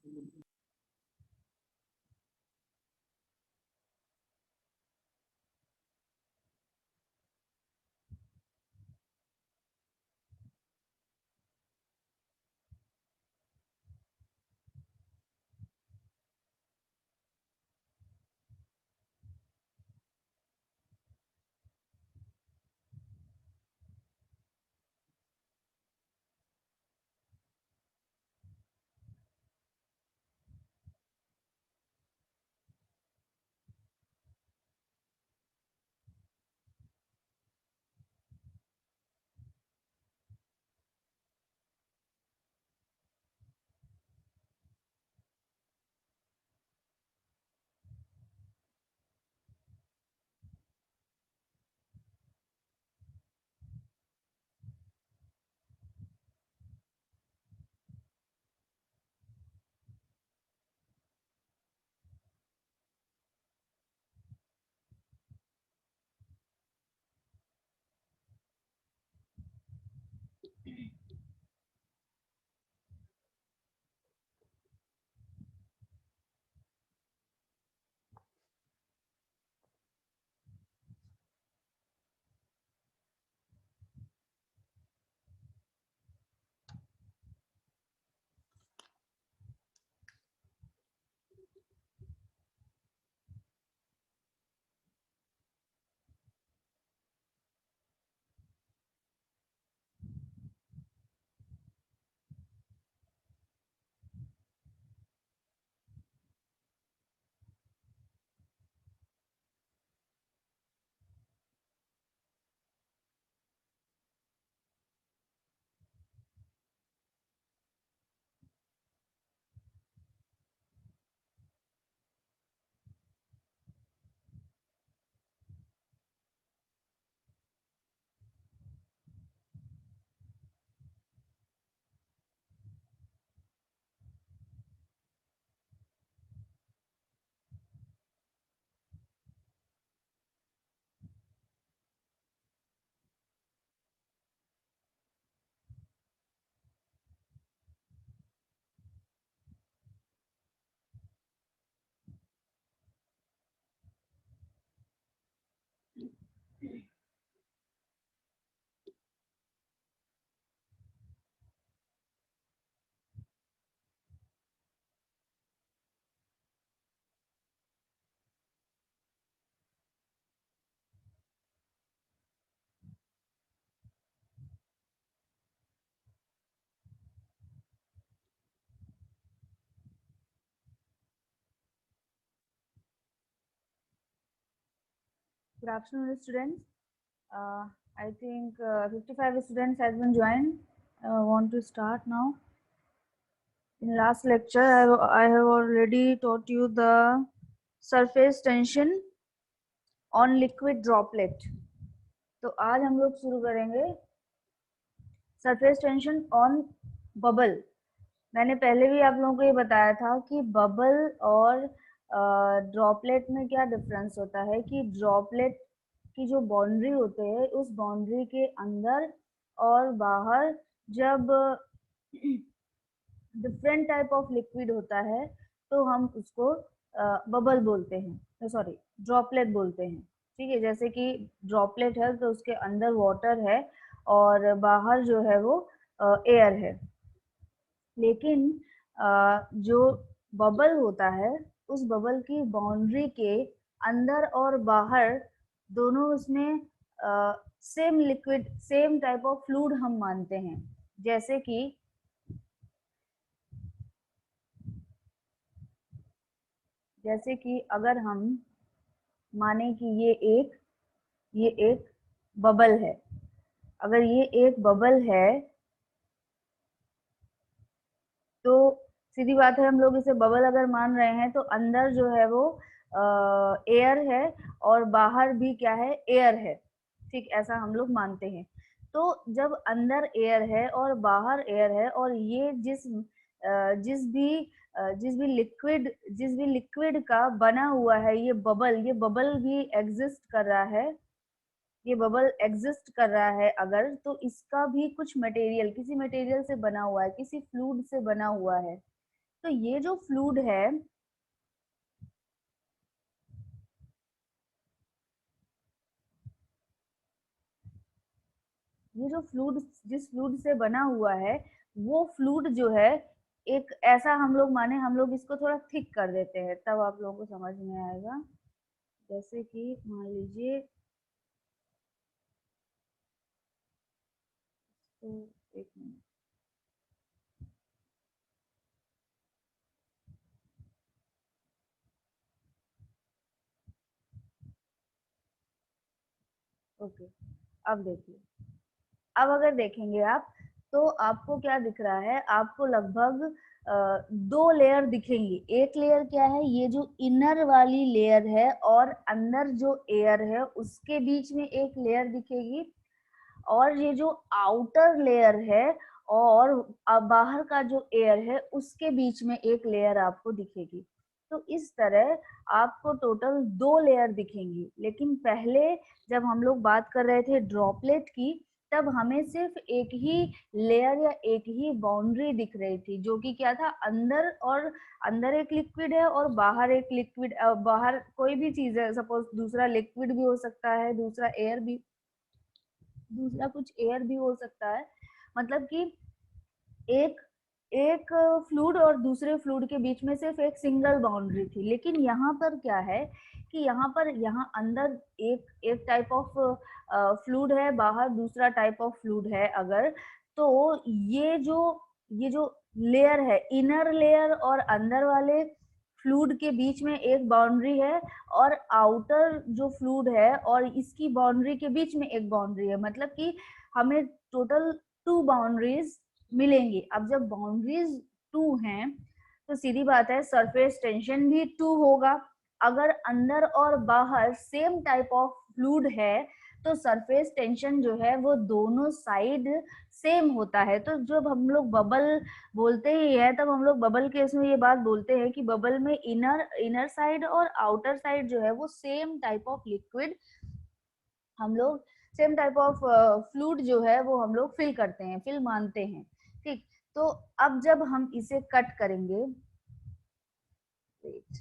Good afternoon, students. I think 55 students has been joined. Want to start now. In last lecture, I have already taught you the surface tension on liquid droplet. तो आज हम लोग शुरू करेंगे surface tension on bubble. मैंने पहले भी आप लोगों को ये बताया था कि बबल और ड्रॉपलेट में क्या डिफरेंस होता है कि ड्रॉपलेट की जो बाउंड्री होते हैं उस बाउंड्री के अंदर और बाहर जब डिफरेंट टाइप ऑफ लिक्विड होता है तो हम उसको बबल बोलते हैं, सॉरी ड्रॉपलेट बोलते हैं. ठीक है, जैसे कि ड्रॉपलेट है तो उसके अंदर वाटर है और बाहर जो है वो एयर है. लेकिन जो बबल होता है उस बबल की बाउंड्री के अंदर और बाहर दोनों उसमें same liquid same type of fluid हम मानते हैं. जैसे कि अगर हम माने कि ये एक बबल है. अगर ये एक बबल है तो सीधी बात है, हम लोग इसे बबल अगर मान रहे हैं तो अंदर जो है वो एयर है और बाहर भी क्या है, एयर है. ठीक, ऐसा हम लोग मानते हैं. तो जब अंदर एयर है और बाहर एयर है और ये जिस भी लिक्विड का बना हुआ है ये बबल भी एग्जिस्ट कर रहा है. ये बबल एग्जिस्ट कर रहा है अगर, तो इसका भी कुछ मटेरियल किसी मटेरियल से बना हुआ है, किसी फ्लूइड से बना हुआ है. तो ये जो फ्लूइड है, ये जो फ्लूइड जिस फ्लूइड से बना हुआ है, वो फ्लूइड जो है एक ऐसा, हम लोग माने हम लोग इसको थोड़ा थिक कर देते हैं, तब आप लोगों को समझ में आएगा। जैसे कि मान लीजिए, तो एक मिनट, ओके, अब देखिए, अब अगर देखेंगे आप, तो आपको क्या दिख रहा है, आपको लगभग दो लेयर दिखेंगी। एक लेयर क्या है, ये जो इनर वाली लेयर है और अंदर जो एयर है उसके बीच में एक लेयर दिखेगी, और ये जो आउटर लेयर है और बाहर का जो एयर है उसके बीच में एक लेयर आपको दिखेगी। तो इस तरह आपको टोटल दो लेयर दिखेंगी। लेकिन पहले जब हम लोग बात कर रहे थे ड्रॉपलेट की, तब हमें सिर्फ एक ही लेयर या एक ही बाउंड्री दिख रही थी, जो कि क्या था, अंदर, और अंदर एक लिक्विड है और बाहर एक लिक्विड, बाहर कोई भी चीज है, सपोज दूसरा लिक्विड भी हो सकता है, दूसरा एयर भी, दूसरा कुछ एयर भी हो सकता है। मतलब कि एक एक फ्लूइड और दूसरे फ्लूइड के बीच में सिर्फ एक सिंगल बाउंड्री थी। लेकिन यहाँ पर क्या है कि यहाँ पर, यहाँ अंदर एक एक टाइप ऑफ फ्लूइड है, बाहर दूसरा टाइप ऑफ फ्लूइड है अगर, तो ये जो लेयर है, इनर लेयर और अंदर वाले फ्लूइड के बीच में एक बाउंड्री है, और आउटर जो फ्लूइड है और इसकी बाउंड्री के बीच में एक बाउंड्री है। मतलब कि हमें टोटल टू बाउंड्रीज मिलेंगी। अब जब बाउंड्रीज टू हैं, तो सीधी बात है सरफेस टेंशन भी टू होगा। अगर अंदर और बाहर सेम टाइप ऑफ फ्लूइड है, तो सरफेस टेंशन जो है वो दोनों साइड सेम होता है। तो जब हम लोग बबल बोलते ही है, तब हम लोग बबल केस में ये बात बोलते हैं कि बबल में इनर इनर साइड और आउटर साइड जो है वो सेम टाइप ऑफ लिक्विड, हम लोग सेम टाइप ऑफ फ्लूइड जो है वो हम लोग फिल करते हैं, फिल मानते हैं। ठीक, तो अब जब हम इसे कट करेंगे, wait,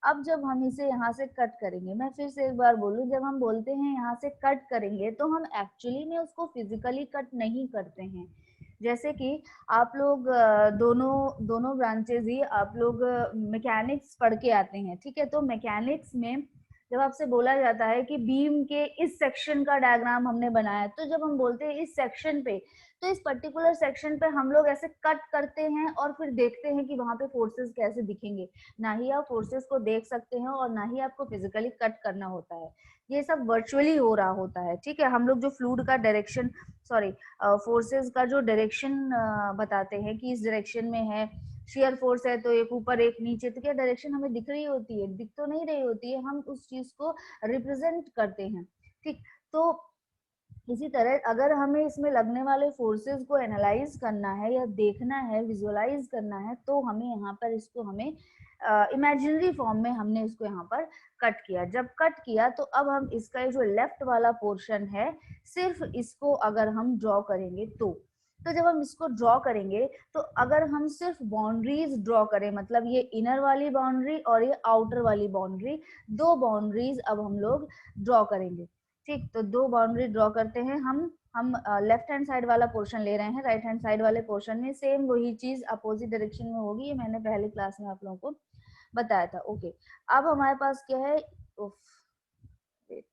अब जब हम इसे यहाँ से कट करेंगे, मैं फिर से एक बार बोलूं, जब हम बोलते हैं यहाँ से कट करेंगे, तो हम एक्चुअली में उसको फिजिकली कट नहीं करते हैं। जैसे कि आप लोग दोनों दोनों ब्रांचेज ही आप लोग मैकेनिक्स पढ़ के आते हैं, ठीक है। तो मैकेनिक्स में जब आपसे बोला जाता है कि बीम के इस सेक्शन का डायग्राम हमने बनाया, तो जब हम बोलते हैं इस सेक्शन पे, तो इस पर्टिकुलर सेक्शन पे हम लोग ऐसे कट करते हैं और फिर देखते हैं कि वहां पे फोर्सेस कैसे दिखेंगे। ना ही आप फोर्सेस को देख सकते हैं और ना ही आपको फिजिकली कट करना होता है। ये सब वर्चुअली हो रहा होता है, ठीक है। हम लोग जो फ्लूइड का डायरेक्शन, सॉरी, फोर्सेस का जो डायरेक्शन बताते हैं कि इस डायरेक्शन में है, शेयर फोर्स है तो एक ऊपर एक नीचे, तो क्या डायरेक्शन हमें दिख रही होती है? दिख तो नहीं रही होती है, हम उस चीज को रिप्रेजेंट करते हैं। ठीक, तो इसी तरह अगर हमें इसमें लगने वाले फोर्सेस को एनालाइज करना है या देखना है, विजुअलाइज करना है, तो हमें यहाँ पर इसको हमें इमेजिनरी फॉर्म में हमने इसको यहाँ पर कट किया। जब कट किया, तो अब हम इसका जो लेफ्ट वाला पोर्शन है, सिर्फ इसको अगर हम ड्रॉ करेंगे, तो जब हम इसको ड्रॉ करेंगे, तो अगर हम सिर्फ बाउंड्रीज ड्रॉ करें, मतलब ये इनर वाली बाउंड्री और ये आउटर वाली बाउंड्री, दो बाउंड्रीज अब हम लोग ड्रॉ करेंगे। ठीक, तो दो बाउंड्री ड्रॉ करते हैं हम लेफ्ट हैंड साइड वाला पोर्शन ले रहे हैं, राइट हैंड साइड वाले पोर्शन में सेम वही चीज अपोजिट डायरेक्शन में होगी। ये मैंने पहले क्लास में आप लोगों को बताया था। ओके, अब हमारे पास क्या है, उफ, wait,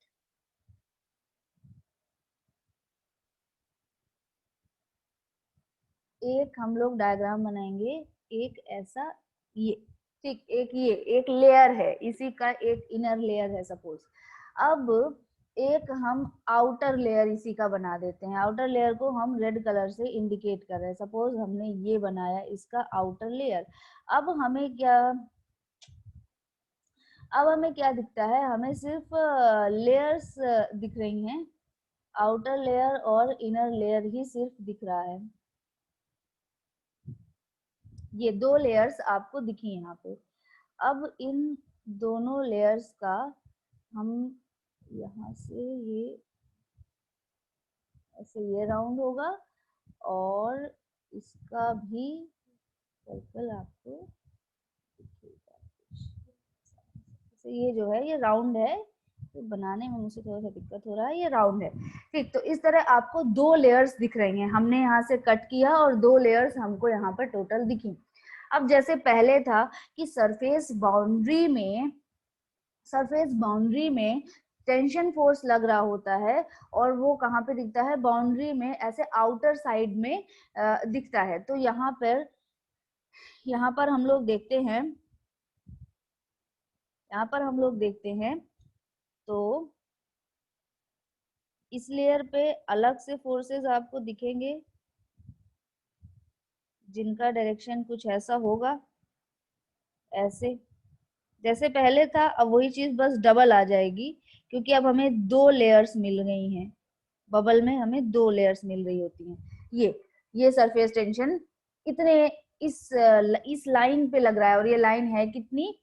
एक हम लोग डायग्राम बनाएंगे, एक ऐसा, ये, ठीक, एक ये एक लेयर है, इसी का एक इनर लेयर है सपोज। अब एक हम आउटर लेयर इसी का बना देते हैं। आउटर लेयर को हम रेड कलर से इंडिकेट कर रहे हैं। सपोज हमने ये बनाया इसका आउटर लेयर। अब हमें क्या, अब हमें क्या दिखता है, हमें सिर्फ लेयर्स दिख रही हैं, आउटर लेयर और इनर लेयर ही सिर्फ दिख रहा है। ये दो लेयर्स आपको दिखी यहाँ पे। अब इन दोनों लेयर्स का हम यहाँ से ये ऐसे ये राउंड होगा और इसका भी सर्कल आपको दिखेगा। तो ये जो है ये राउंड है, तो बनाने में मुझे थोड़ा सा दिक्कत हो रहा है, ये राउंड है। ठीक, तो इस तरह आपको दो लेयर्स दिख रही हैं, हमने यहाँ से कट किया और दो लेयर्स हमको यहाँ पर टोटल दिखी। अब जैसे पहले था कि सरफेस बाउंड्री में टेंशन फोर्स लग रहा होता है, और वो कहाँ पे दिखता है, बाउंड्री में ऐसे आउटर साइड में दिखता है। तो यहाँ पर हम लोग देखते हैं, तो इस लेयर पे अलग से फोर्सेस आपको दिखेंगे, जिनका डायरेक्शन कुछ ऐसा होगा, ऐसे जैसे पहले था। अब वही चीज बस डबल आ जाएगी, क्योंकि अब हमें दो लेयर्स मिल गई हैं, बबल में हमें दो लेयर्स मिल रही होती हैं। ये सरफेस टेंशन इतने इस लाइन पे लग रहा है, और ये लाइन है कितनी,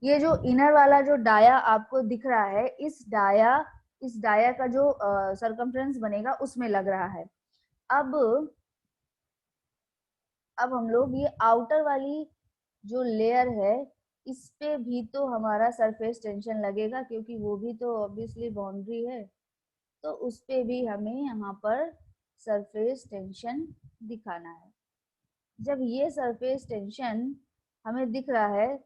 ये जो इनर वाला जो डाया आपको दिख रहा है, इस डाया का जो सरकमफ्रेंस बनेगा उसमें लग रहा है। अब हम लोग ये आउटर वाली जो लेयर है, इस पे भी तो हमारा सरफेस टेंशन लगेगा, क्योंकि वो भी तो ऑब्वियसली बाउंड्री है। तो उस पे भी हमें यहाँ पर सरफेस टेंशन दिखाना है। जब ये सरफेस टेंशन हमें दिख रहा है,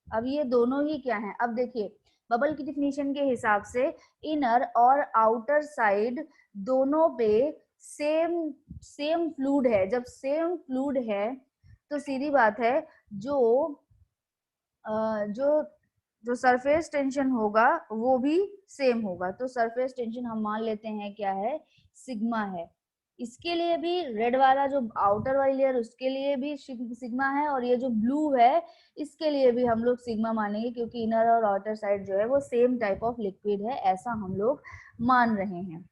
अब ये दोनों ही क्या है, अब देखिए बबल की डिफिनीशन के हिसाब से इनर और आउटर साइड दोनों पे सेम सेम फ्लूइड है। जब सेम फ्लूइड है तो सीधी बात है, जो जो जो सरफेस टेंशन होगा वो भी सेम होगा। तो सरफेस टेंशन हम मान लेते हैं क्या है, सिग्मा है। इसके लिए भी रेड वाला जो आउटर वाली लेयर, उसके लिए भी सिग्मा है, और ये जो ब्लू है इसके लिए भी हम लोग सिग्मा मानेंगे, क्योंकि इनर और आउटर साइड जो है वो सेम टाइप ऑफ लिक्विड है, ऐसा हम लोग मान रहे हैं।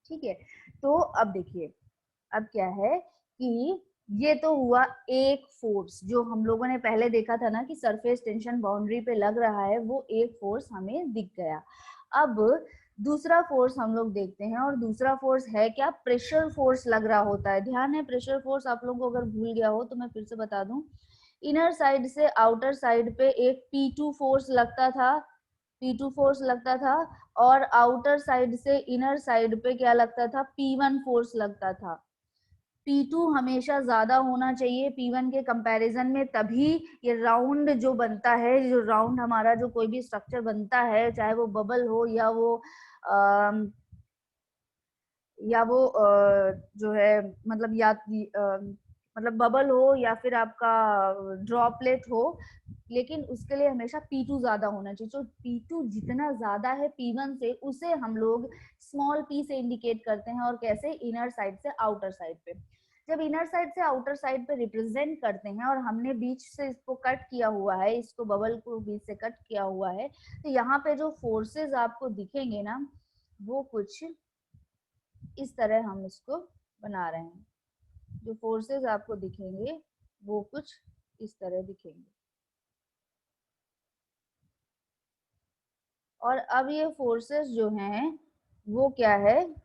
ठीक है, तो अब देखिए, अब क्या है कि ये तो हुआ एक फोर्स, जो हम लोगों ने पहले देखा था ना कि सरफेस टेंशन बाउंड्री पे लग रहा है, वो एक फोर्स हमें दिख गया। अब दूसरा फोर्स हम लोग देखते हैं, और दूसरा फोर्स है क्या, प्रेशर फोर्स लग रहा होता है। ध्यान है, प्रेशर फोर्स आप लोगों को अगर भूल गया हो तो मैं फिर से बता दूं, इनर साइड से आउटर साइड पे एक P2 फोर्स लगता था, और आउटर साइड से इनर साइड पे क्या लगता था, P1 फोर्स लगता था। P2 हमेशा ज्यादा होना चाहिए P1 के कंपैरिजन में, तभी ये राउंड जो बनता है, जो राउंड हमारा जो कोई भी स्ट्रक्चर बनता है, चाहे वो बबल हो या वो जो है, मतलब मतलब बबल हो या फिर आपका ड्रॉपलेट हो, लेकिन उसके लिए हमेशा P2 ज्यादा होना चाहिए। तो P2 जितना ज्यादा है P1 से, उसे हम लोग स्मॉल p से इंडिकेट करते हैं। और कैसे, इनर साइड से आउटर साइड पे। जब इनर साइड से आउटर साइड पे रिप्रेजेंट करते हैं, और हमने बीच से इसको कट किया हुआ है, इसको बबल को बीच से कट किया हुआ है, तो यहाँ पे जो फोर्सेस आपको दिखेंगे ना, वो कुछ इस तरह हम इसको बना रहे हैं। जो फोर्सेस आपको दिखेंगे वो कुछ इस तरह दिखेंगे। और अब ये फोर्सेस जो हैं वो क्या है,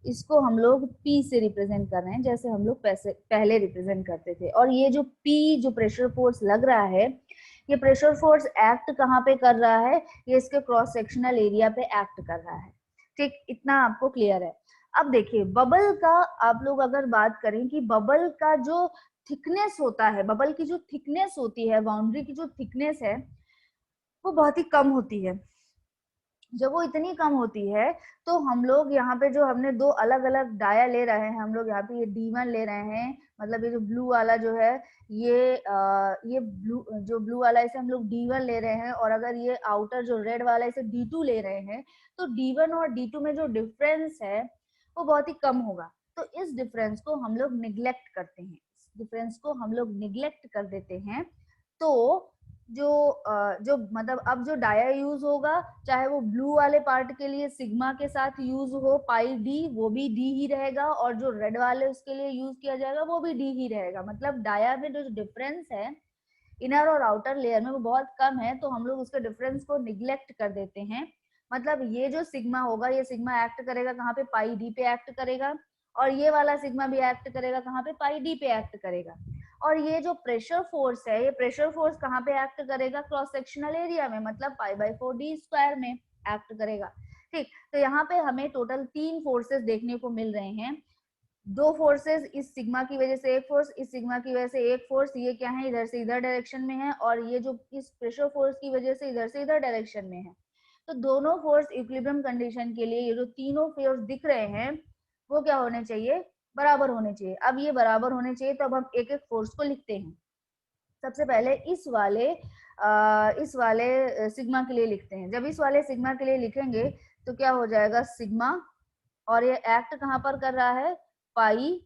इसको हम लोग P से रिप्रेजेंट कर रहे हैं, जैसे हम लोग पहले रिप्रेजेंट करते थे। और ये जो P जो प्रेशर फोर्स लग रहा है, ये प्रेशर फोर्स एक्ट कहाँ पे कर रहा है, ये इसके क्रॉस सेक्शनल एरिया पे एक्ट कर रहा है। ठीक, इतना आपको क्लियर है। अब देखिए, बबल का आप लोग अगर बात करें कि बबल का जो थिकनेस होता है, बबल की जो थिकनेस होती है, बाउंड्री की जो थिकनेस है, वो बहुत ही कम होती है। जब वो इतनी कम होती है, तो हम लोग यहाँ पे जो हमने दो अलग अलग डाया ले रहे हैं, हम लोग यहाँ पे ये D1 ले रहे हैं, मतलब ये जो ब्लू वाला जो है, ये ब्लू वाला, इसे हम लोग D1 ले रहे हैं। और अगर ये आउटर जो रेड वाला, इसे D2 ले रहे हैं, तो D1 और D2 में जो डिफरेंस है वो बहुत ही कम होगा। तो इस डिफरेंस को हम लोग निग्लेक्ट करते हैं, इस डिफरेंस को हम लोग निग्लेक्ट कर देते हैं। तो जो मतलब अब जो डाया यूज होगा, चाहे वो ब्लू वाले पार्ट के लिए सिग्मा के साथ यूज हो पाई डी, वो भी डी ही रहेगा, और जो रेड वाले उसके लिए यूज किया जाएगा वो भी डी ही रहेगा। मतलब डाया में जो डिफरेंस है, इनर और आउटर लेयर में वो बहुत कम है, तो हम लोग उसके डिफरेंस को निग्लेक्ट कर देते हैं। मतलब ये जो सिग्मा होगा, ये सिग्मा एक्ट करेगा कहाँ पे, पाई डी पे एक्ट करेगा, और ये वाला सिग्मा भी एक्ट करेगा कहाँ पे, पाई डी पे एक्ट करेगा। और ये जो प्रेशर फोर्स है, ये प्रेशर फोर्स कहाँ पे एक्ट करेगा, क्रॉस सेक्शनल एरिया में, मतलब पाई बाई 4 डी स्क्वायर में एक्ट करेगा। ठीक, तो यहाँ पे हमें टोटल 3 फोर्सेस देखने को मिल रहे हैं। 2 फोर्सेस, इस सिग्मा की वजह से एक फोर्स, इस सिग्मा की वजह से एक फोर्स, ये क्या है, इधर से इधर डायरेक्शन में है, और ये जो इस प्रेशर फोर्स की वजह से इधर से इधर डायरेक्शन में है। तो दोनों फोर्स इक्विलिब्रियम कंडीशन के लिए ये जो तीनों फोर्स दिख रहे हैं वो क्या होने चाहिए, बराबर होने चाहिए। अब ये बराबर होने चाहिए, तो अब हम एक एक फोर्स को लिखते हैं। सबसे पहले इस वाले सिग्मा के लिए लिखते हैं। जब इस वाले सिग्मा के लिए लिखेंगे तो क्या हो जाएगा, सिग्मा, और ये एक्ट कहाँ पर कर रहा है, पाई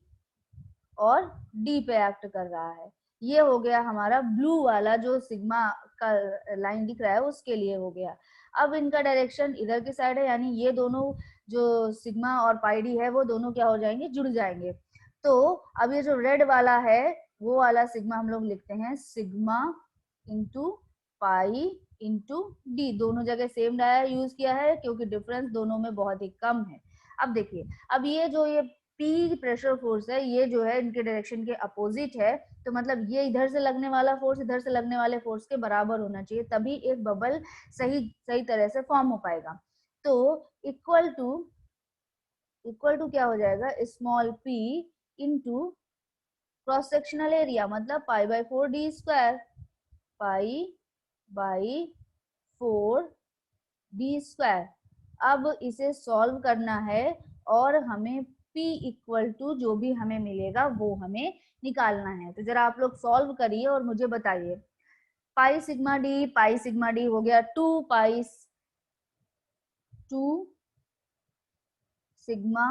और डी पे एक्ट कर रहा है। ये हो गया हमारा ब्लू वाला जो सिग्मा का लाइन दिख रहा है उसके लिए हो गया। अब इनका डायरेक्शन इधर की साइड है, यानी ये दोनों जो सिग्मा और पाई डी है वो दोनों क्या हो जाएंगे, जुड़ जाएंगे। तो अब ये जो रेड वाला है वो वाला सिग्मा हम लोग लिखते हैं sigma into pi into D. दोनों जगह सेम डाया यूज किया है क्योंकि डिफरेंस दोनों में बहुत ही कम है। अब देखिए, अब ये जो ये पी प्रेशर फोर्स है, ये जो है इनके डायरेक्शन के अपोजिट है, तो मतलब ये इधर से लगने वाला फोर्स इधर से लगने वाले फोर्स के बराबर होना चाहिए, तभी एक बबल सही तरह से फॉर्म हो पाएगा। तो इक्वल टू क्या हो जाएगा, small p into cross sectional area, मतलब pi by 4 D square, pi by 4 D square. अब इसे सॉल्व करना है और हमें p इक्वल टू जो भी हमें मिलेगा वो हमें निकालना है। तो जरा आप लोग सॉल्व करिए और मुझे बताइए। पाई सिग्मा डी हो गया 2 sigma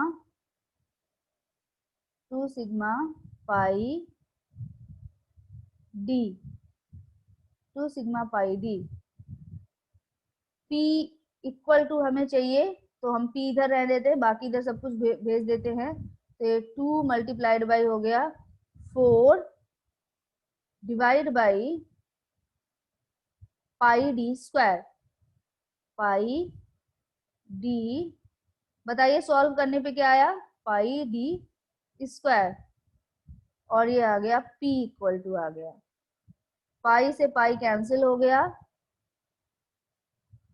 by D, 2 sigma by D. p equal to हमें चाहिए तो हम p इधर रह देते हैं, बाकी इधर सब कुछ भेज देते हैं। तो 2 मल्टीप्लाइड बाई हो गया 4 divide by pi D square, pi D, बताइए सॉल्व करने पे क्या आया, पाई डी स्क्वायर, और ये आ गया p इक्वल टू आ गया, पाई से पाई कैंसिल हो गया,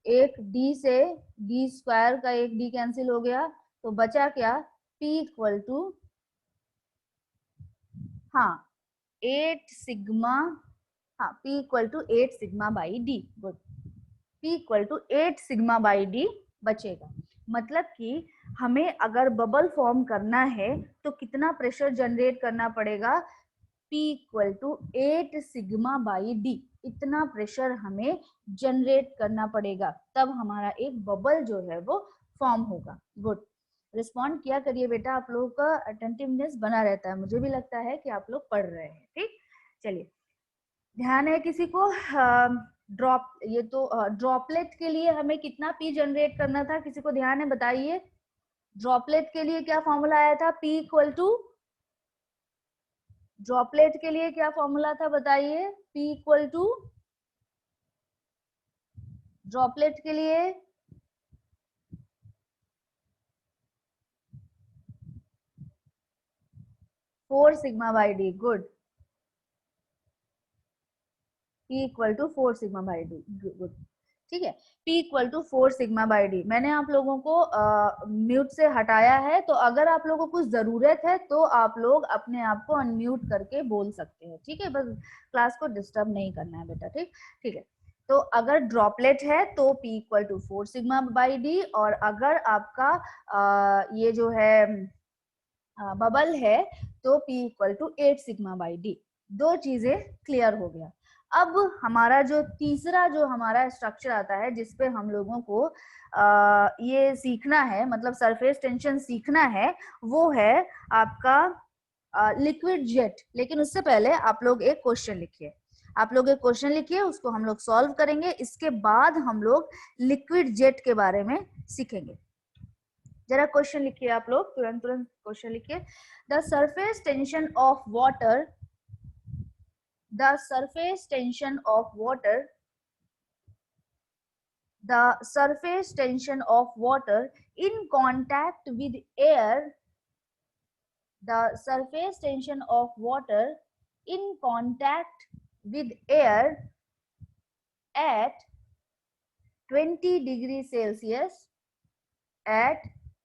एक d से d स्क्वायर का एक d कैंसिल हो गया, तो बचा क्या, p इक्वल टू, हाँ 8 सिग्मा, हाँ p equal to 8 sigma by D. Good, p equal to 8 sigma by D बचेगा। मतलब कि हमें अगर बबल फॉर्म करना है तो कितना प्रेशर जनरेट करना पड़ेगा, P equal to 8 sigma by D, इतना प्रेशर हमें जनरेट करना पड़ेगा, तब हमारा एक बबल जो है वो फॉर्म होगा। गुड, रिस्पॉन्ड किया करिए बेटा, आप लोगों का अटेंटिवनेस बना रहता है, मुझे भी लगता है कि आप लोग पढ़ रहे हैं। ठीक, चलिए, ध्यान है किसी को, ड्रॉपलेट के लिए हमें कितना पी जनरेट करना था, किसी को ध्यान है बताइए। ड्रॉपलेट के लिए क्या फॉर्मूला आया था, P इक्वल टू, ड्रॉपलेट के लिए क्या फॉर्मूला था बताइए, P इक्वल टू, ड्रॉपलेट के लिए four sigma by D. Good, P equal to 4 sigma by D. Good, ठीक है, P equal to 4 sigma by D. मैंने आप लोगों को म्यूट से हटाया है, तो अगर आप लोगों को जरूरत है तो आप लोग अपने आप को अनम्यूट करके बोल सकते हैं। ठीक है, बस क्लास को डिस्टर्ब नहीं करना है बेटा। ठीक, ठीक है, तो अगर ड्रॉपलेट है तो P equal to 4 sigma by D, और अगर आपका ये जो है बबल है तो P equal to 8 sigma by D. दो चीजें क्लियर हो गया। अब हमारा जो तीसरा जो हमारा स्ट्रक्चर आता है जिसपे हम लोगों को ये सीखना है, मतलब सरफेस टेंशन सीखना है, वो है आपका लिक्विड जेट। लेकिन उससे पहले आप लोग एक क्वेश्चन लिखिए, उसको हम लोग सॉल्व करेंगे, इसके बाद हम लोग लिक्विड जेट के बारे में सीखेंगे। जरा क्वेश्चन लिखिए आप लोग, तुरंत क्वेश्चन लिखिए। The surface tension of water the surface tension of water, the surface tension of water in contact with air, the surface tension of water in contact with air at 20 degrees Celsius, at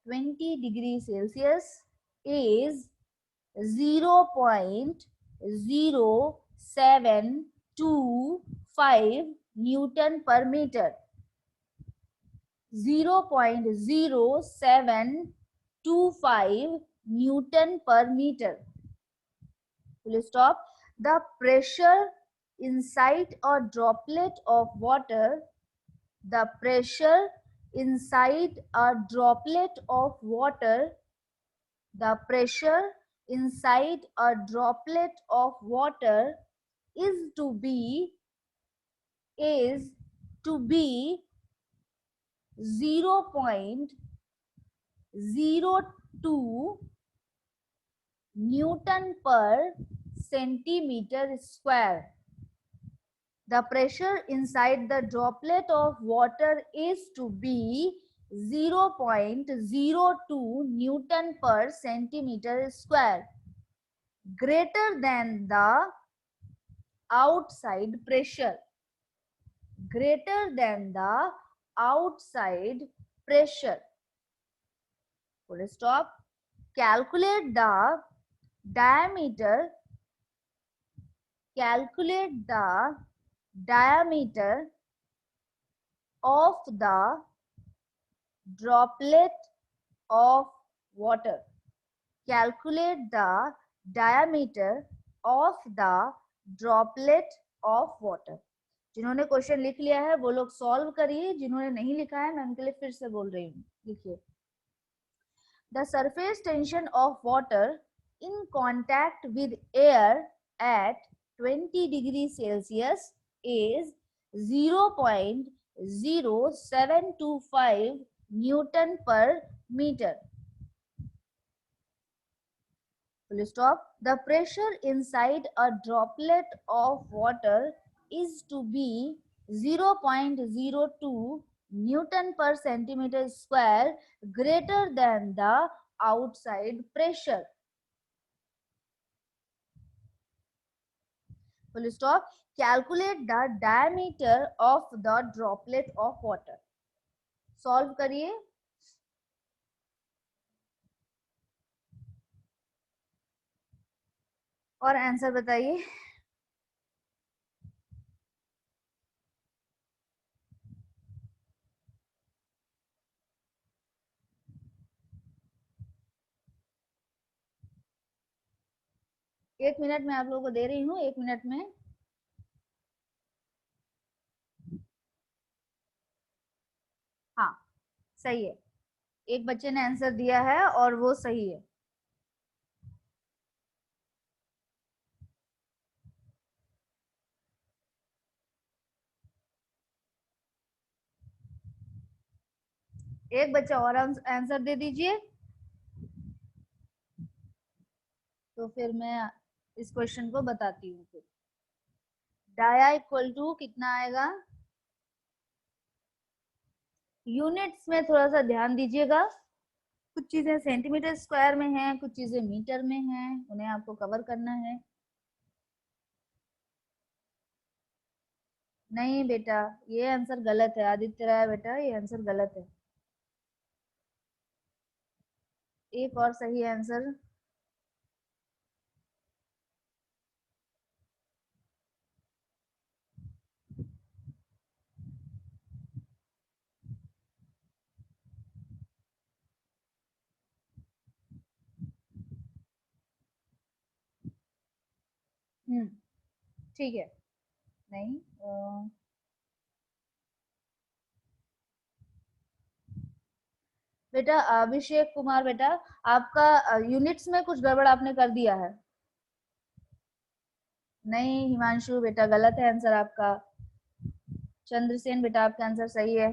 20 degrees Celsius is 0.0725 Newton per meter. 0.0725 Newton per meter. Full stop. The pressure inside a droplet of water, the pressure inside a droplet of water, the pressure inside a droplet of water is to be 0.02 Newton per centimeter square. The pressure inside the droplet of water is to be 0.02 Newton per centimeter square, greater than the outside pressure, greater than the outside pressure. Full stop. Calculate the diameter, calculate the diameter of the droplet of water. Calculate the diameter of the droplet of water. जिन्होंने question लिख लिया है वो लोग solve करिए, जिन्होंने नहीं लिखा है मैं उनके लिए फिर से बोल रही हूँ, लिखिए. The surface tension of water in contact with air at 20 degrees Celsius is 0.0725 Newton per meter. Full stop. The pressure inside a droplet of water is to be 0.02 Newton per centimeter square, greater than the outside pressure. Full stop. Calculate the diameter of the droplet of water. Solve करिए. और answer बताइए. एक minute में आप लोगों को दे रही हूँ, 1 मिनट में. हाँ सही है, एक बच्चे ने आंसर दिया है और वो सही है. एक बच्चा और आंसर दे दीजिए, तो फिर मैं इस क्वेश्चन को बताती हूँ. फिर डाया इक्वल टू कितना आएगा. यूनिट्स में थोड़ा सा ध्यान दीजिएगा, कुछ चीजें सेंटीमीटर स्क्वायर में हैं, कुछ चीजें मीटर में हैं, उन्हें आपको कवर करना है. नहीं बेटा, ये आंसर गलत है. आदित्य राय बेटा, ये आंसर गलत है. एक और सही आंसर. ठीक है. नहीं बेटा, अभिषेक कुमार बेटा, आपका यूनिट्स में कुछ गड़बड़ आपने कर दिया है. नहीं हिमांशु बेटा, गलत है आंसर आपका. चंद्रसेन बेटा, आपका आंसर सही है.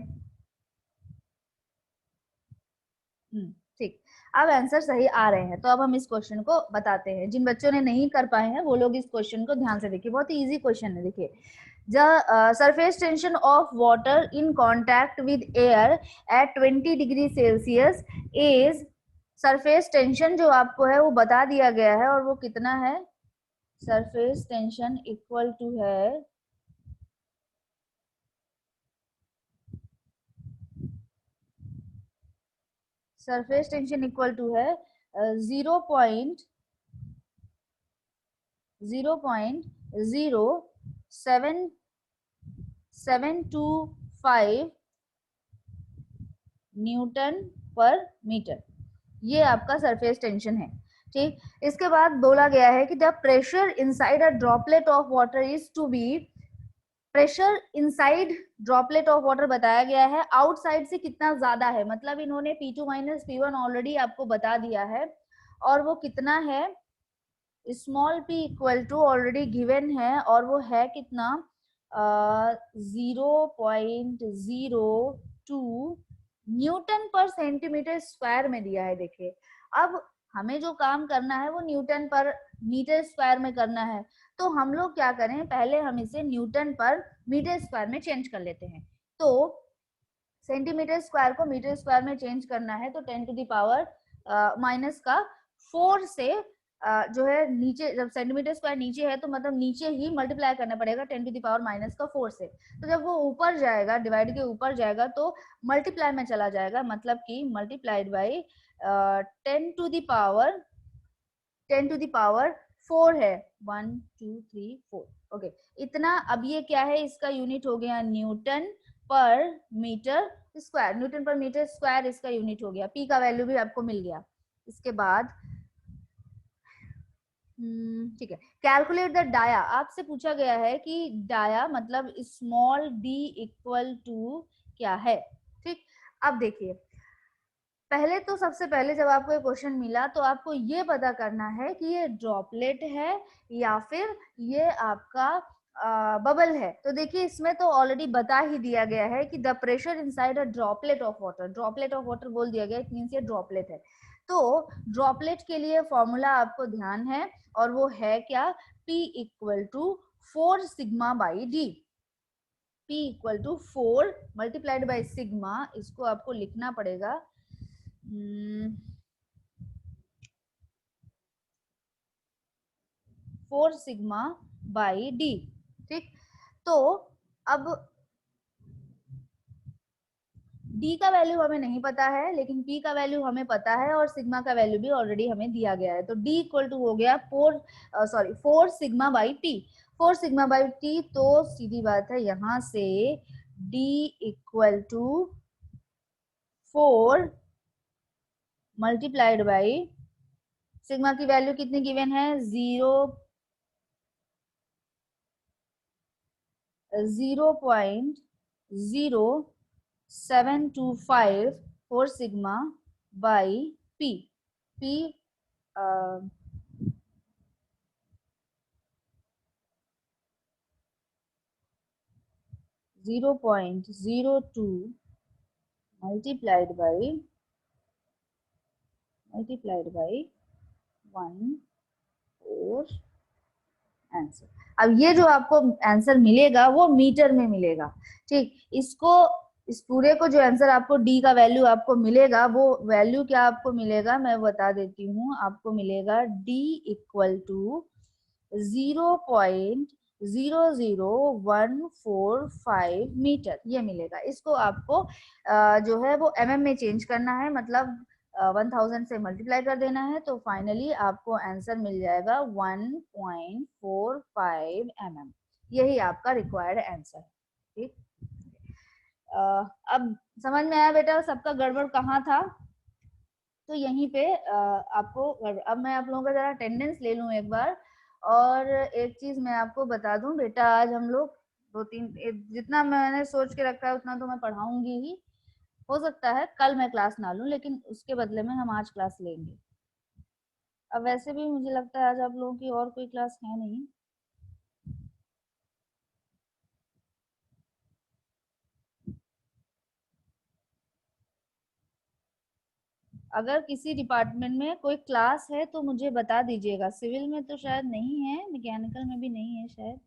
ठीक. अब आंसर सही आ रहे हैं, तो अब हम इस क्वेश्चन को बताते हैं। जिन बच्चों ने नहीं कर पाए हैं वो लोग इस क्वेश्चन को ध्यान से देखिए, बहुत ही इजी क्वेश्चन है। देखिए, the surface tension of water in contact with air at 20 degree Celsius is, surface tension जो आपको है वो बता दिया गया है, और वो कितना है, सरफेस टेंशन इक्वल टू है सरफेस टेंशन इक्वल टू है 0.0725 न्यूटन पर मीटर, ये आपका सरफेस टेंशन है। ठीक, इसके बाद बोला गया है कि the pressure inside a droplet of water is to be, pressure inside droplet of water बताया गया है, आउटसाइड से कितना ज्यादा है, मतलब इन्होंने P2 माइनस P1 ऑलरेडी आपको बता दिया है, और वो कितना है, small p equal to already given है, और वो है कितना, 0.02 न्यूटन पर सेंटीमीटर स्क्वायर में दिया है। देखिए, अब हमें जो काम करना है वो न्यूटन पर मीटर स्क्वायर में करना है, तो हम लोग क्या करें, पहले हम इसे न्यूटन पर मीटर स्क्वायर में चेंज कर लेते हैं। तो सेंटीमीटर स्क्वायर को मीटर स्क्वायर में चेंज करना है, तो 10 टू द पावर माइनस का 4 से जो है नीचे, जब सेंटीमीटर स्क्वायर नीचे है तो मतलब नीचे ही मल्टीप्लाई करना पड़ेगा 10 टू द पावर माइनस का 4 से। तो जब वो ऊपर जाएगा, डिवाइड के ऊपर जाएगा, तो मल्टीप्लाई में चला जाएगा, मतलब कि multiplied by 10 to the power 4 है, 1 2 3 4, ओके, इतना। अब ये क्या है, इसका यूनिट हो गया Newton per meter square, Newton per meter square इसका यूनिट हो गया। पी का वैल्यू भी आपको मिल गया। इसके बाद ठीक है, कैलकुलेट द डाया, आपसे पूछा गया है कि डाया मतलब स्मॉल डी इक्वल टू क्या है। ठीक, अब देखिए, पहले तो सबसे पहले जब आपको ये क्वेश्चन मिला तो आपको ये पता करना है कि ये ड्रॉपलेट है या फिर ये आपका बबल है। तो देखिए, इसमें तो ऑलरेडी बता ही दिया गया है कि the pressure inside a droplet of water, droplet of water बोल दिया गया, इट मींस ये ड्रॉपलेट है। तो ड्रॉपलेट के लिए फॉर्मूला आपको ध्यान है, और वो है क्या, P equal to 4 sigma by D. P equal to 4 multiplied by sigma, इसको आपको लिखना पड़ेगा 4 सिग्मा बाई डी। ठीक, तो अब डी का वैल्यू हमें नहीं पता है, लेकिन पी का वैल्यू हमें पता है, और सिग्मा का वैल्यू भी ऑलरेडी हमें दिया गया है। तो डी इक्वल टू हो गया 4 sigma by T, 4 sigma by T. तो सीधी बात है, यहां से D equal to 4 multiplied by sigma की वैल्यू कितनी गिवन है, 0.0725 4 sigma by P. P 0.02 multiplied by 1/4 answer. अब ये जो आपको आंसर मिलेगा वो मीटर में मिलेगा। ठीक, इसको, इस पूरे को जो आंसर आपको डी का वैल्यू आपको मिलेगा, वो वैल्यू क्या आपको मिलेगा मैं बता देती हूँ। आपको मिलेगा डी इक्वल टू 0.00145 मीटर, ये मिलेगा। इसको आपको जो है वो mm में चेंज करना है, मतलब 1000 से मल्टीप्लाई कर देना है, तो फाइनली आपको आंसर मिल जाएगा 1.45 mm। यही आपका रिक्वायर्ड आंसर है। ठीक, अब समझ में आया बेटा सबका गड़बड़ कहाँ था? तो यहीं पे आपको, अब मैं आप लोगों का जरा अटेंडेंस ले लूं एक बार। और एक चीज मैं आपको बता दूं बेटा, आज हम लोग जितना मैंने सोच के रखा है उतना तो मैं पढ़ाऊंगी ही। हो सकता है कल मैं क्लास ना लूं, लेकिन उसके बदले में हम आज क्लास लेंगे। अब वैसे भी मुझे लगता है आज आप लोगों की और कोई क्लास है नहीं। अगर किसी डिपार्टमेंट में कोई क्लास है तो मुझे बता दीजिएगा। सिविल में तो शायद नहीं है, मैकेनिकल में भी नहीं है शायद।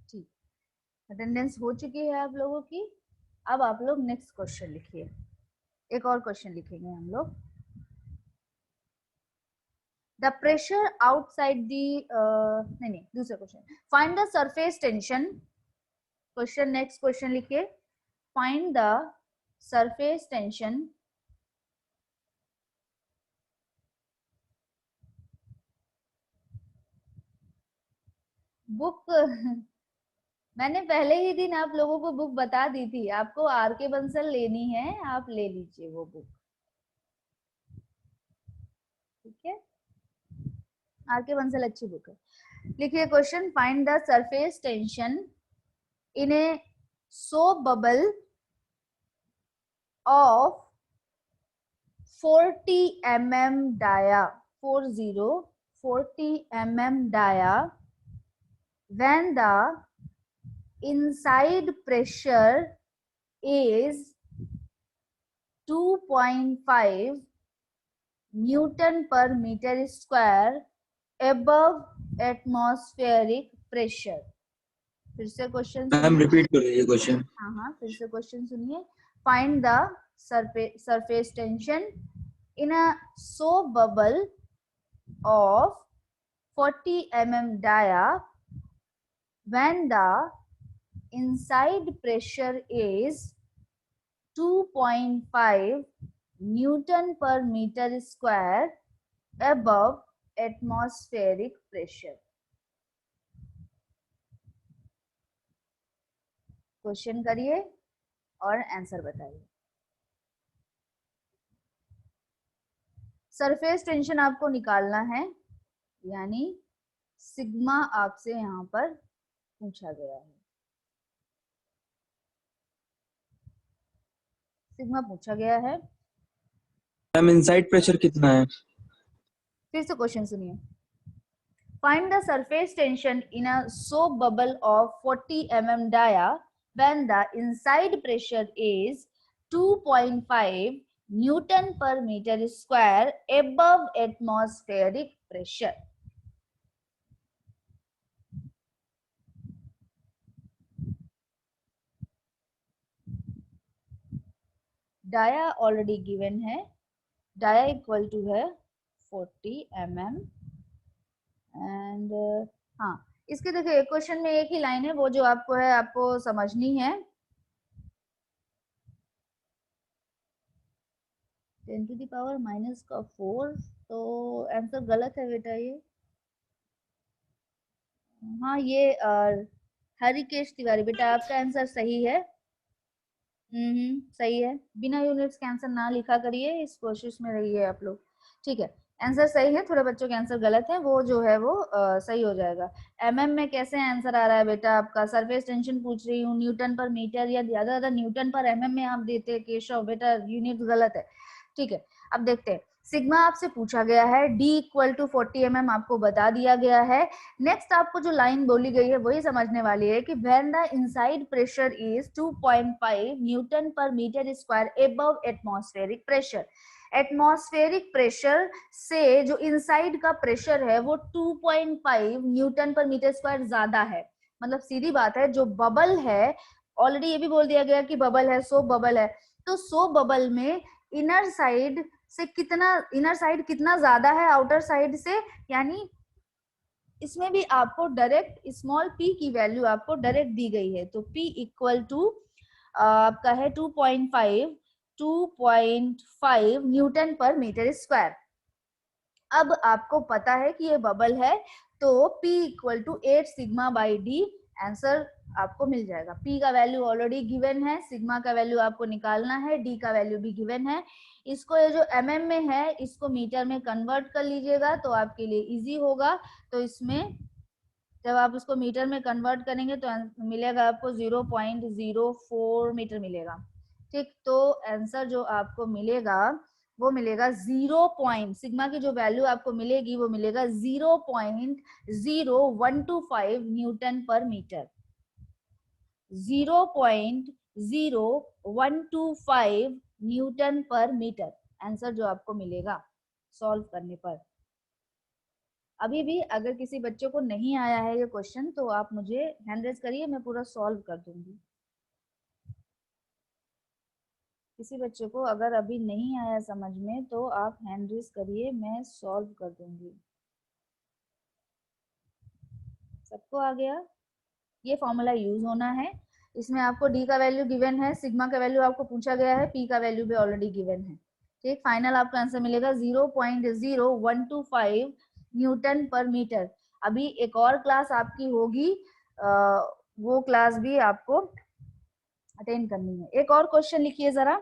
ठीक, अटेंडेंस हो चुकी है आप लोगों की। अब आप लोग नेक्स्ट क्वेश्चन लिखिए। एक और क्वेश्चन लिखेंगे हम लोग। द प्रेशर आउटसाइड दी नहीं, दूसरा question. Find the surface tension. Question, next question लिखिए। Find the surface tension book मैंने पहले ही दिन आप लोगों को बुक बता दी थी, आपको आर के बंसल लेनी है, आप ले लीजिए वो बुक। ठीक है, आर के बंसल अच्छी बुक है। लिखिए question. Find the surface tension in a soap bubble of 40 mm dia, 40 mm dia, when the inside pressure is 2.5 Newton per meter square above atmospheric pressure। फिर से क्वेश्चन मैम सुनिए। Repeat कर दीजिए question. हाँ, फिर से क्वेश्चन सुनिए। Find the surface tension in a soap bubble of 40 mm dia when the inside pressure is 2.5 Newton per meter square above atmospheric pressure। Question करिए और आंसर बताइए। सरफेस टेंशन आपको निकालना है, यानी सिग्मा आपसे यहाँ पर पूछा गया है। सिग्मा पूछा गया है। मैम इनसाइड प्रेशर कितना है? फिर से क्वेश्चन सुनिए। Find the surface tension in a soap bubble of 40 mm dia when the inside pressure is 2.5 Newton per meter square above atmospheric pressure। Dia already given है, dia equal to है 40 mm and हाँ, इसके देखिए question में एक ही line है, वो जो आपको है आपको समझनी है। 10 टू द पावर माइनस का 4, तो आंसर गलत है बेटा ये। हाँ, ये हरिकेश तिवारी बेटा आपका आंसर सही है। सही है। बिना यूनिट्स के आंसर ना लिखा करिए, इस कोशिश में रहिए आप लोग। ठीक है, आंसर सही है, थोड़े बच्चों के आंसर गलत है, वो जो है वो सही हो जाएगा। एमएम में कैसे आंसर आ रहा है बेटा आपका? सरफेस टेंशन पूछ रही हूँ, न्यूटन पर मीटर या ज्यादा न्यूटन पर एमएम में आप देते केशव बेटा, यूनिट गलत है। ठीक है, अब देखते हैं। सिग्मा आपसे पूछा गया है, d इक्वल टू 40 mm आपको बता दिया गया है। नेक्स्ट आपको जो लाइन बोली गई है वही समझने वाली है कि when the inside pressure is 2.5 newton per meter square above atmospheric pressure. Atmospheric pressure से जो इनसाइड का प्रेशर है वो 2.5 न्यूटन पर मीटर स्क्वायर ज्यादा है। मतलब सीधी बात है, जो बबल है, ऑलरेडी ये भी बोल दिया गया कि बबल है, सोप बबल है, तो सोप बबल में इनर साइड से कितना, इनर साइड कितना ज्यादा है आउटर साइड से, यानी इसमें भी आपको डायरेक्ट स्मॉल p की वैल्यू आपको डायरेक्ट दी गई है। तो p इक्वल टू आपका है 2.5 2.5 न्यूटन पर मीटर स्क्वायर। अब आपको पता है कि ये बबल है, तो P equal to 8 sigma by d answer आपको मिल जाएगा। P का वैल्यू ऑलरेडी गिवन है, सिग्मा का वैल्यू आपको निकालना है, D का वैल्यू भी गिवन है। इसको ये जो mm में है इसको मीटर में कन्वर्ट कर लीजिएगा तो आपके लिए इजी होगा। तो इसमें जब आप उसको मीटर में कन्वर्ट करेंगे तो मिलेगा आपको 0.04 मीटर मिलेगा। ठीक, तो आंसर जो आपको मिलेगा वो मिलेगा 0. सिग्मा की जो वैल्यू आपको मिलेगी वो मिलेगा 0.0125 Newton per metre. 0.0125 Newton per metre answer जो आपको मिलेगा सॉल्व करने पर। अभी भी अगर किसी बच्चे को नहीं आया है ये क्वेश्चन तो आप मुझे हैंड रेज करिए, मैं पूरा सॉल्व कर दूंगी। किसी बच्चे को अगर अभी नहीं आया समझ में तो आप हैंड रेज करिए, मैं सॉल्व कर दूंगी। सबको आ गया? ये फॉर्मूला यूज होना है। इसमें आपको डी का वैल्यू गिवन है, सिग्मा का वैल्यू आपको पूछा गया है, पी का वैल्यू भी ऑलरेडी गिवन है। ठीक, फाइनल आपका आंसर मिलेगा 0.0125 न्यूटन पर मीटर। अभी एक और क्लास आपकी होगी, वो क्लास भी आपको अटेंड करनी है। एक और क्वेश्चन लिखिए जरा।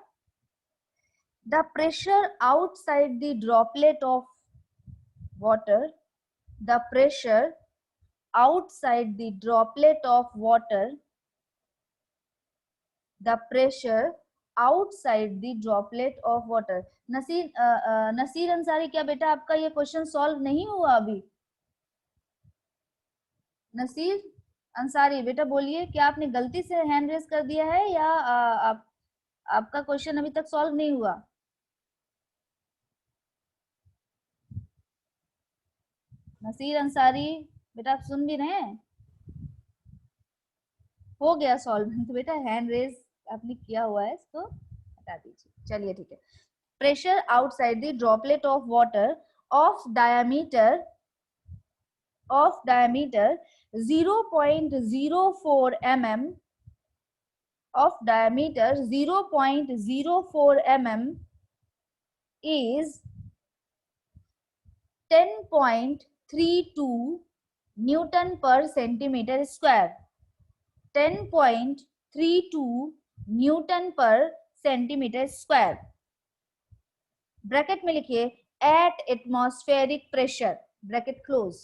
The pressure outside the droplet of water, the pressure outside the droplet of water, the pressure outside the droplet of water। Naseer Ansari, क्या बेटा आपका ये क्वेश्चन सॉल्व नहीं हुआ अभी? नसीर अंसारी बेटा बोलिए, क्या आपने गलती से हैंड रेज कर दिया है या आपका क्वेश्चन अभी तक सॉल्व नहीं हुआ? नसीर अंसारी बेटा आप सुन भी रहे हैं? हो गया सॉल्व तो बेटा हैंड रेज आपने किया हुआ है, इसको हटा दीजिए। चलिए ठीक है। Pressure outside the droplet of water of diameter 0.04 mm, of diameter 0.04 mm is 10.32 Newton per centimeter square। 10.32 Newton पर सेंटीमीटर स्क्वायर। ब्रैकेट में लिखिए at atmospheric pressure, bracket close.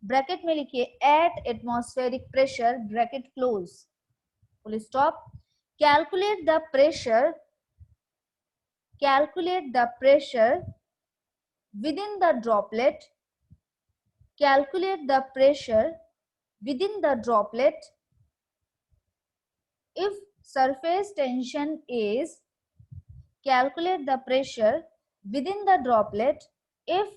Bracket में लिखिए at atmospheric pressure, bracket close, full stop. Calculate the pressure, calculate the pressure within the droplet, calculate the pressure within the droplet if surface tension is, calculate the pressure within the droplet if